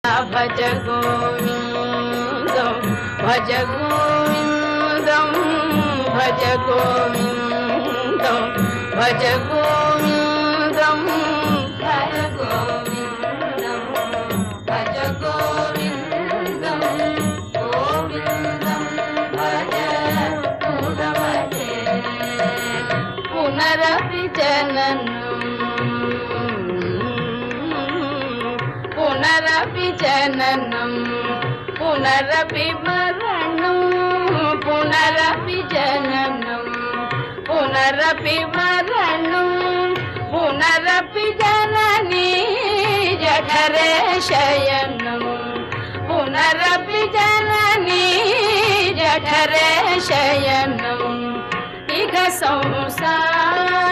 भज गोविन्दं भज गोविन्दं भज गोविन्दं भज गोविन्दं भज गोविन्दं भज गोविन्दं गोविन्दं भज पुनरपि पुनरपि जननं पुनरपि जननं पुनरपि मरणं पुनरपि जननं पुनरपि मरणं पुनरपि जननी जठरे शयनं पुनरपि जननी जठरे शयनं इह संसार